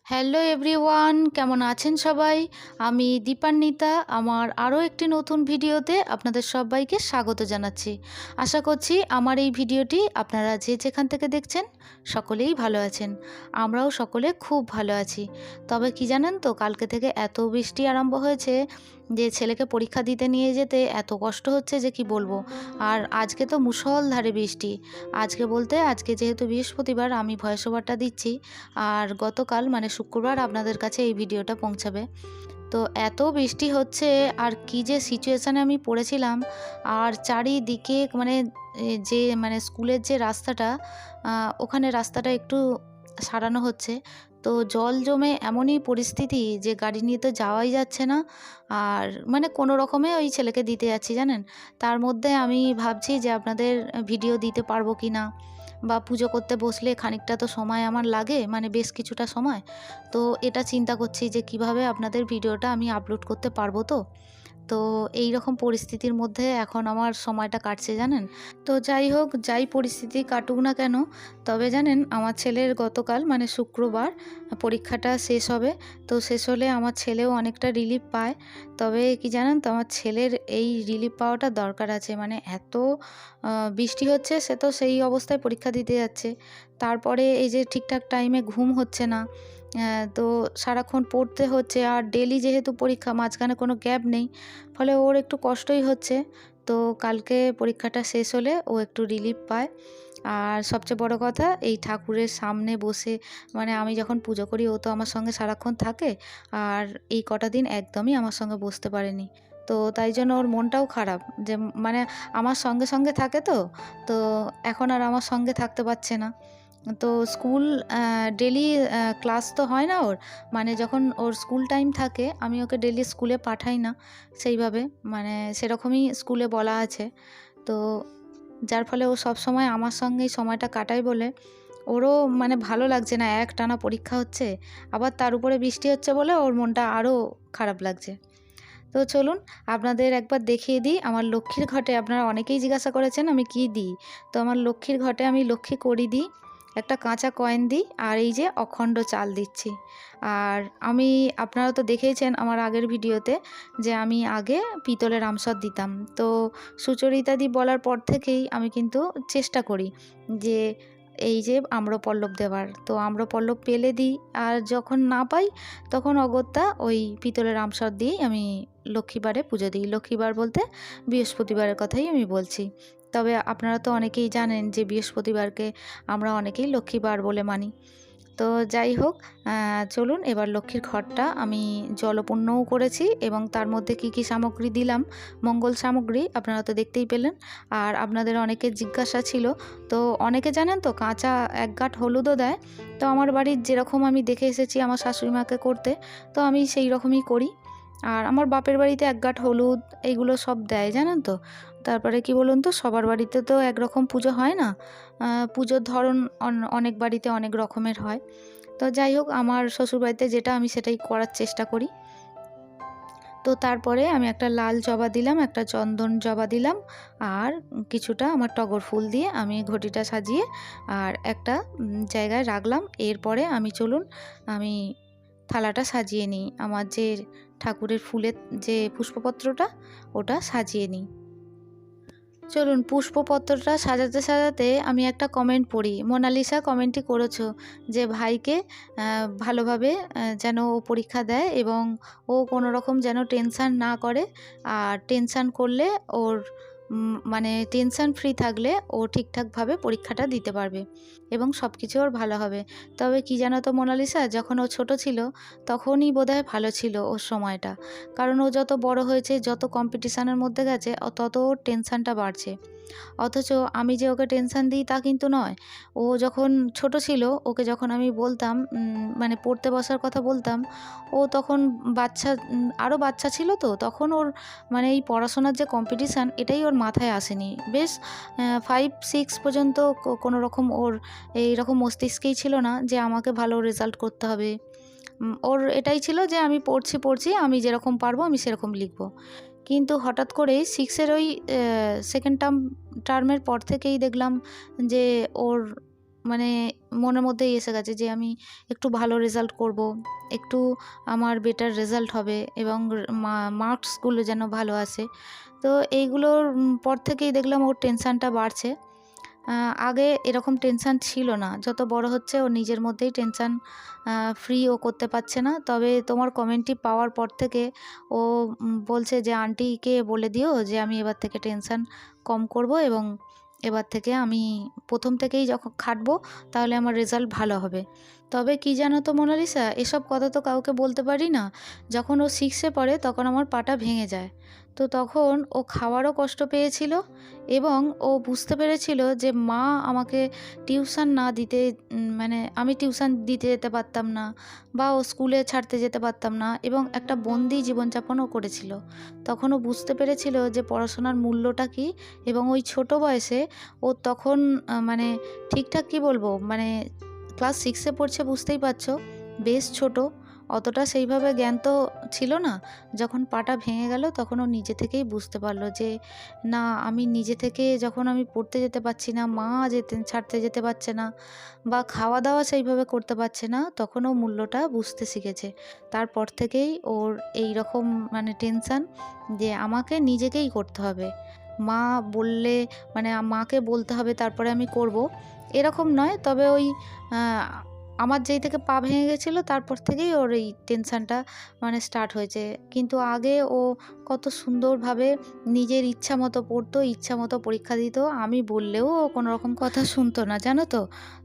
Hello everyone, কেমন আছেন সবাই? আমি দীপান্বিতা। আমার আরও একটি নতুন ভিডিওতে আপনাদের সবাইকে স্বাগত জানাচ্ছি। আশা করছি আমার এই ভিডিওটি আপনারা যে যেখান থেকে দেখছেন সকলেই ভালো আছেন। আমরাও সকলে খুব ভালো আছি। তবে কি জানেন তো, কালকে থেকে এত বৃষ্টি আরম্ভ হয়েছে যে ছেলেকে পরীক্ষা দিতে নিয়ে যেতে এত কষ্ট হচ্ছে যে কি বলবো। আর আজকে তো মুষলধারে বৃষ্টি। আজকে যেহেতু বৃহস্পতিবার, আমি ভয়েস ওভারটা দিচ্ছি। আর গতকাল মানে শুক্রবার আপনাদের কাছে এই ভিডিওটা পৌঁছাবে। তো এত বৃষ্টি হচ্ছে, আর কি যে সিচুয়েশানে আমি পড়েছিলাম। আর চারিদিকে মানে স্কুলের যে রাস্তাটা, ওখানে রাস্তাটা একটু সারানো হচ্ছে। তো জল জমে এমনই পরিস্থিতি যে গাড়ি নিয়ে তো যাওয়াই যাচ্ছে না। আর মানে কোনো রকমে ওই ছেলেকে দিতে যাচ্ছি জানেন। তার মধ্যে আমি ভাবছি যে আপনাদের ভিডিও দিতে পারবো কি না, বা পুজো করতে বসলে খানিকটা তো সময় আমার লাগে, মানে বেশ কিছুটা সময়। তো এটা চিন্তা করছি যে কিভাবে আপনাদের ভিডিওটা আমি আপলোড করতে পারবো। তো এই রকম পরিস্থিতির মধ্যে এখন আমার সময়টা কাটছে জানেন। তো যাই হোক, যাই পরিস্থিতি কাটুক না কেন, তবে জানেন আমার ছেলের গতকাল মানে শুক্রবার পরীক্ষাটা শেষ হবে। তো শেষ হলে আমার ছেলেও অনেকটা রিলিফ পায়। তবে কি জানেন তো, আমার ছেলের এই রিলিফ পাওয়াটা দরকার আছে। মানে এত বৃষ্টি হচ্ছে, সে তো সেই অবস্থায় পরীক্ষা দিতে যাচ্ছে। তারপরে এই যে ঠিকঠাক টাইমে ঘুম হচ্ছে না। তো সারাক্ষণ পড়তে হচ্ছে, আর ডেলি যেহেতু পরীক্ষা, মাঝখানে কোনো গ্যাপ নেই, ফলে ওর একটু কষ্টই হচ্ছে। তো কালকে পরীক্ষাটা শেষ হলে ও একটু রিলিফ পায়। আর সবচেয়ে বড় কথা, এই ঠাকুরের সামনে বসে মানে আমি যখন পুজো করি, ও তো আমার সঙ্গে সারাক্ষণ থাকে। আর এই কটা দিন একদমই আমার সঙ্গে বসতে পারেনি। তো তাই জন্য ওর মনটাও খারাপ যে মানে আমার সঙ্গে সঙ্গে থাকে তো। তো এখন আর আমার সঙ্গে থাকতে পারছে না। তো স্কুল ডেলি ক্লাস তো হয় না ওর। মানে যখন ওর স্কুল টাইম থাকে, আমি ওকে ডেলি স্কুলে পাঠাই না সেইভাবে। মানে সেরকমই স্কুলে বলা আছে। তো যার ফলে ও সবসময় আমার সঙ্গেই সময়টা কাটায় বলে ওরও মানে ভালো লাগছে না। একটানা পরীক্ষা হচ্ছে, আবার তার উপরে বৃষ্টি হচ্ছে বলে ওর মনটা আরও খারাপ লাগছে। তো চলুন আপনাদের একবার দেখিয়ে দিই আমার লক্ষ্মীর ঘটে। আপনারা অনেকেই জিজ্ঞাসা করেছেন আমি কি দিই। তো আমার লক্ষ্মীর ঘটে আমি লক্ষ্মী কড়ি দিই, একটা কাঁচা কয়েন দিই, আর এই যে অখণ্ড চাল দিচ্ছি। আর আমি, আপনারা তো দেখেইছেন আমার আগের ভিডিওতে যে আমি আগে পিতলের আমসর দিতাম। তো সুচরিতাদি বলার পর থেকেই আমি কিন্তু চেষ্টা করি যে এই যে আম্রপল্লব দেওয়ার। তো আম্রপল্লব পেলে দিই, আর যখন না পাই তখন অগত্যা ওই পিতলের আমসর দিয়েই আমি লক্ষ্মীবারে পুজো দিই। লক্ষ্মীবার বলতে বৃহস্পতিবারের কথাই আমি বলছি। তবে আপনারা তো অনেকেই জানেন যে বৃহস্পতিবারকে আমরা অনেকেই লক্ষ্মীবার বলে মানি। তো যাই হোক, চলুন এবার লক্ষ্মীর ঘরটা আমি জলপূর্ণও করেছি, এবং তার মধ্যে কি কি সামগ্রী দিলাম, মঙ্গল সামগ্রী আপনারা তো দেখতেই পেলেন। আর আপনাদের অনেকের জিজ্ঞাসা ছিল, তো অনেকে জানেন তো কাঁচা 1 গাঁট হলুদও দেয়। তো আমার বাড়ির যেরকম আমি দেখে এসেছি আমার শাশুড়ি মাকে করতে, তো আমি সেই রকমই করি। আর আমার বাপের বাড়িতে 1 গাঁট হলুদ এইগুলো সব দেয় জানেন তো। তারপরে কি বলুন তো, সবার বাড়িতে তো একরকম পুজো হয় না। পুজোর ধরন অনেক বাড়িতে অনেক রকমের হয়। তো যাই হোক, আমার শ্বশুরবাড়িতে যেটা আমি সেটাই করার চেষ্টা করি। তো তারপরে আমি একটা লাল জবা দিলাম, একটা চন্দন জবা দিলাম, আর কিছুটা আমার টগর ফুল দিয়ে আমি ঘটিটা সাজিয়ে আর একটা জায়গায় রাখলাম। এরপরে আমি থালাটা সাজিয়ে নিই। আমার যে ঠাকুরের ফুলের যে পুষ্পপত্রটা, ওটা সাজিয়ে নিই। চলুন পুষ্পপত্রটা সাজাতে সাজাতে আমি একটা কমেন্ট পড়ি। মোনালিসা কমেন্টটি করেছো যে ভাইকে ভালোভাবে যেন ও পরীক্ষা দেয়, এবং ও কোনো রকম যেন টেনশান না করে। আর টেনশান করলে ওর মানে টেনশান ফ্রি থাকলে ও ঠিকঠাকভাবে পরীক্ষাটা দিতে পারবে, এবং সব কিছু ওর ভালো হবে। তবে কি জানো তো মোনালিসা, যখন ও ছোট ছিল তখনই বোধহয় ভালো ছিল ওর সময়টা। কারণ ও যত বড় হয়েছে, যত কম্পিটিশানের মধ্যে গেছে, তত ওর টেনশানটা বাড়ছে। অথচ আমি যে ওকে টেনশান দিই তা কিন্তু নয়। ও যখন ছোট ছিল, ওকে যখন আমি বলতাম মানে পড়তে বসার কথা বলতাম, ও তখন আরও বাচ্চা ছিল। তো তখন ওর মানে এই পড়াশোনার যে কম্পিটিশান, এটাই ওর মাথায় আসেনি। বেশ 5-6 পর্যন্ত কোনো রকম ওর এইরকম মস্তিষ্কেই ছিল না যে আমাকে ভালো রেজাল্ট করতে হবে। ওর এটাই ছিল যে আমি পড়ছি, আমি যেরকম পারবো আমি সেরকম লিখব। কিন্তু হঠাৎ করেই 6 ওই সেকেন্ড টার্মের পর থেকেই দেখলাম যে ওর মানে মনের মধ্যেই এসে গেছে যে আমি একটু ভালো রেজাল্ট করব, একটু আমার বেটার রেজাল্ট হবে এবং মার্কসগুলো যেন ভালো আসে। তো এইগুলোর পর থেকেই দেখলাম ওর টেনশানটা বাড়ছে। আগে এরকম টেনশান ছিল না। যত বড় হচ্ছে ও নিজের মধ্যেই টেনশান ফ্রি ও করতে পারছে না। তবে তোমার কমেন্টটি পাওয়ার পর থেকে ও বলছে যে আন্টিকে বলে দিও যে আমি এবার থেকে টেনশান কম করব এবং এবার থেকে আমি প্রথম থেকেই যখন খাটবো তাহলে আমার রেজাল্ট ভালো হবে। তবে কি জানো তো মোনালিসা, এসব কথা তো কাউকে বলতে পারি না। যখন ও 6 এ পড়ে তখন আমার পাটা ভেঙে যায়। তো তখন ও খাওয়ারও কষ্ট পেয়েছিল এবং ও বুঝতে পেরেছিল যে মা আমাকে টিউশন না দিতে মানে আমি টিউশন দিতে যেতে পারতাম না বা ও স্কুলে ছাড়তে যেতে পারতাম না এবং একটা বন্দি জীবনযাপনও করেছিল। তখন ও বুঝতে পেরেছিল যে পড়াশোনার মূল্যটা কী এবং ওই ছোট বয়সে ও তখন মানে ঠিকঠাক কী বলবো, মানে ক্লাস 6 এ পড়ছে, বুঝতেই পারছো, বেশ ছোট। অতটা সেইভাবে জ্ঞান তো ছিল না। যখন পাটা ভেঙে গেল তখন ও নিজে থেকেই বুঝতে পারলো যে না, আমি নিজে থেকে যখন আমি পড়তে যেতে পারছি না, মা ছাড়তে যেতে পারছে না বা খাওয়া দাওয়া সেইভাবে করতে পারছে না, তখন ও মূল্যটা বুঝতে শিখেছে। তারপর থেকেই ওর এই রকম মানে টেনশান যে আমাকে নিজেকেই করতে হবে। মা বললে মানে মাকে বলতে হবে তারপরে আমি করব, এরকম নয়। তবে ওই আমার যেই থেকে পা ভেঙে গেছিলো তারপর থেকেই ওর এই টেনশানটা মানে স্টার্ট হয়েছে। কিন্তু আগে ও কত সুন্দরভাবে নিজের ইচ্ছা মতো পড়তো, ইচ্ছা মতো পরীক্ষা দিত। আমি বললেও ও কোনো রকম কথা শুনতো না, জানো তো।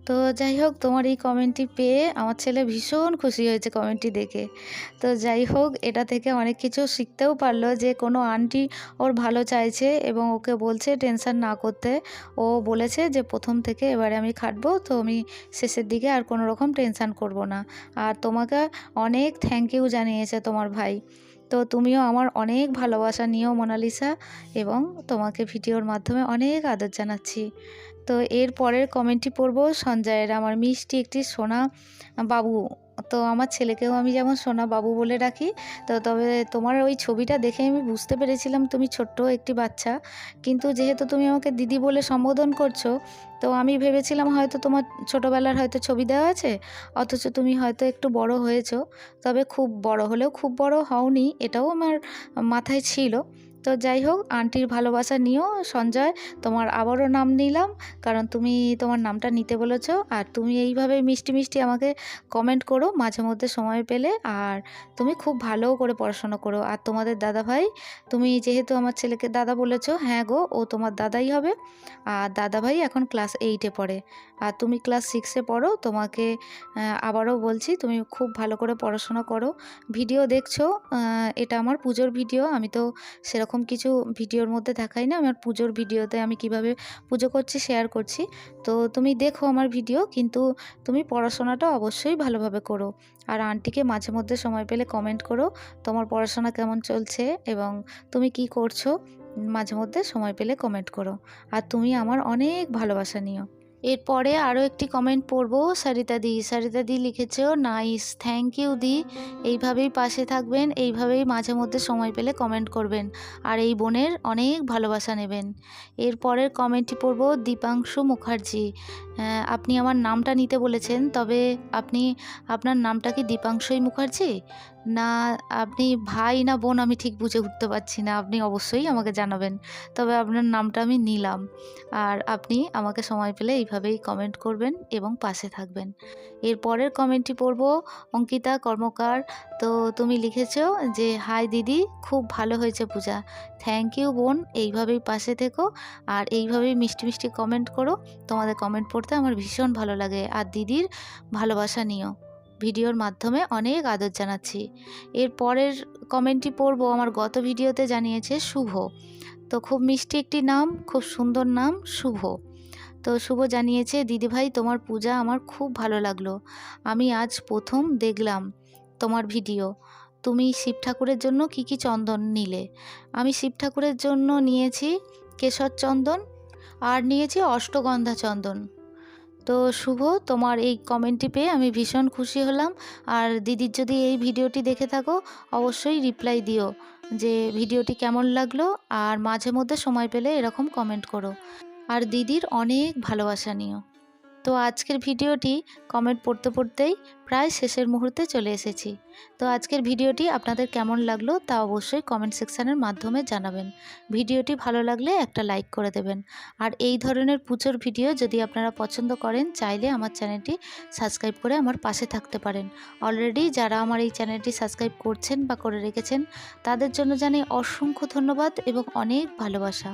তো যাই হোক, তোমার এই কমেন্টটি পেয়ে আমার ছেলে ভীষণ খুশি হয়েছে কমেন্টটি দেখে। তো যাই হোক, এটা থেকে অনেক কিছু শিখতেও পারলো যে কোনো আন্টি ওর ভালো চাইছে এবং ওকে বলছে টেনশান না করতে। ও বলেছে যে প্রথম থেকে এবারে আমি খাটবো, তো আমি শেষের দিকে আর কোনো রকম টেনশান করব না। আর তোমাকে অনেক থ্যাংক ইউ জানিয়েছে তোমার ভাই। তো তুমিও আমার অনেক ভালোবাসা নিও মোনালিসা এবং তোমাকে ভিডিওর মাধ্যমে অনেক আদর জানাচ্ছি। তো এর পরের কমেন্টটি পড়ব সঞ্জয়ের, আমার মিষ্টি একটি সোনা বাবু। তো আমার ছেলেকেও আমি যেমন সোনা বাবু বলে ডাকি। তো তবে তোমার ওই ছবিটা দেখে আমি বুঝতে পেরেছিলাম তুমি ছোট্ট একটি বাচ্চা, কিন্তু যেহেতু তুমি আমাকে দিদি বলে সম্বোধন করছো, তো আমি ভেবেছিলাম হয়তো তোমার ছোটোবেলার হয়তো ছবি দেওয়া আছে, অথচ তুমি হয়তো একটু বড় হয়েছো। তবে খুব বড় হলেও খুব বড় হওনি, এটাও আমার মাথায় ছিল। তো যাই হোক, আন্টির ভালোবাসা নিও সঞ্জয়। তোমার আবারও নাম নিলাম, কারণ তুমি তোমার নামটা নিতে বলেছো। আর তুমি এইভাবে মিষ্টি মিষ্টি আমাকে কমেন্ট করো মাঝে মধ্যে সময় পেলে। আর তুমি খুব ভালো করে পড়াশোনা করো। আর তোমাদের দাদাভাই, তুমি যেহেতু আমার ছেলেকে দাদা বলেছো, হ্যাঁ গো, ও তোমার দাদাই হবে। আর দাদাভাই এখন ক্লাস 8-এ পড়ে আর তুমি ক্লাস 6-এ পড়ো। তোমাকে আবারও বলছি, তুমি খুব ভালো করে পড়াশোনা করো। ভিডিও দেখছো, এটা আমার পুজোর ভিডিও। আমি তো সেরকম কিছু ভিডিওর মধ্যে দেখাই না, আমার পুজোর ভিডিওতে আমি কিভাবে পুজো করছি শেয়ার করছি। তো তুমি দেখো আমার ভিডিও, কিন্তু তুমি পড়াশোনাটা অবশ্যই ভালোভাবে করো। আর আন্টিকে মাঝে মধ্যে সময় পেলে কমেন্ট করো তোমার পড়াশোনা কেমন চলছে এবং তুমি কি করছো, মাঝে মধ্যে সময় পেলে কমেন্ট করো। আর তুমি আমার অনেক ভালোবাসা নিও। এরপরে আরও একটি কমেন্ট পড়ব সারিতা দি লিখেছো, নাইস, থ্যাংক ইউ দি। এইভাবেই পাশে থাকবেন, এইভাবেই মাঝে মধ্যে সময় পেলে কমেন্ট করবেন আর এই বোনের অনেক ভালোবাসা নেবেন। এরপরের কমেন্টটি পড়ব দীপাংশু মুখার্জি। আপনি আমার নামটা নিতে বলেছেন, তবে আপনার নামটা কি দীপাংশুই মুখার্জি, না আপনি ভাই না বোন আমি ঠিক বুঝে উঠতে পারছি না। আপনি অবশ্যই আমাকে জানাবেন। তবে আপনার নামটা আমি নিলাম। আর আপনি আমাকে সময় পেলে এইভাবেই কমেন্ট করবেন এবং পাশে থাকবেন। এর পরের কমেন্টটি পড়ব অঙ্কিতা কর্মকার। তো তুমি লিখেছো যে হাই দিদি, খুব ভালো হয়েছে পূজা। থ্যাংক ইউ বোন, এইভাবেই পাশে থেকো আর এইভাবেই মিষ্টি মিষ্টি কমেন্ট করো। তোমাদের কমেন্ট পড়তে আমার ভীষণ ভালো লাগে। আর দিদির ভালোবাসা নিও, ভিডিওর মাধ্যমে অনেক আদর জানাচ্ছি। এর পরের কমেন্টটি পড়ব আমার গত ভিডিওতে জানিয়েছে শুভ। তো খুব মিষ্টি একটি নাম, খুব সুন্দর নাম, শুভ। তো শুভ জানিয়েছে, দিদিভাই তোমার পূজা আমার খুব ভালো লাগলো। আমি আজ প্রথম দেখলাম তোমার ভিডিও। তুমি শিব ঠাকুরের জন্য কি কি চন্দন নিলে? আমি শিব ঠাকুরের জন্য নিয়েছি কেশর চন্দন আর নিয়েছি অষ্টগন্ধা চন্দন। তো শুভ, তোমার এই কমেন্টটি পেয়ে আমি ভীষণ খুশি হলাম। আর দিদির যদি এই ভিডিওটি দেখে থাকো অবশ্যই রিপ্লাই দিও যে ভিডিওটি কেমন লাগলো, আর মাঝে মধ্যে সময় পেলে এরকম কমেন্ট করো। আর দিদির অনেক ভালোবাসা নিও। তো আজকের ভিডিওটি কমেন্ট পড়তে পড়তেই প্রায় শেষের মুহূর্তে চলে এসেছি। তো আজকের ভিডিওটি আপনাদের কেমন লাগলো তা অবশ্যই কমেন্ট সেকশানের মাধ্যমে জানাবেন। ভিডিওটি ভালো লাগলে একটা লাইক করে দেবেন। আর এই ধরনের পুজোর ভিডিও যদি আপনারা পছন্দ করেন, চাইলে আমার চ্যানেলটি সাবস্ক্রাইব করে আমার পাশে থাকতে পারেন। অলরেডি যারা আমার এই চ্যানেলটি সাবস্ক্রাইব করছেন বা করে রেখেছেন, তাদের জন্য জানাই অসংখ্য ধন্যবাদ এবং অনেক ভালোবাসা।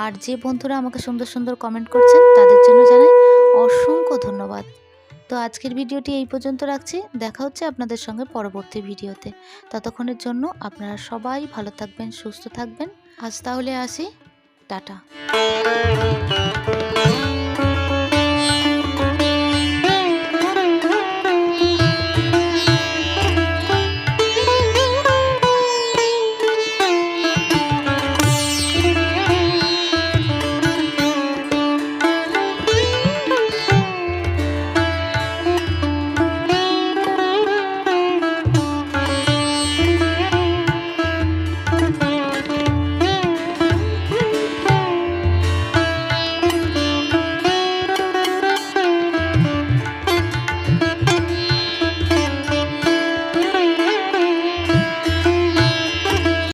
আর যে বন্ধুরা আমাকে সুন্দর সুন্দর কমেন্ট করছেন, তাদের জন্য জানাই অসংখ্য ধন্যবাদ। তো আজকের ভিডিওটি এই পর্যন্ত রাখছি। দেখা হচ্ছে আপনাদের সঙ্গে পরবর্তী ভিডিওতে। ততক্ষণের জন্য আপনারা সবাই ভালো থাকবেন, সুস্থ থাকবেন। আজ তাহলে আসি, টাটা।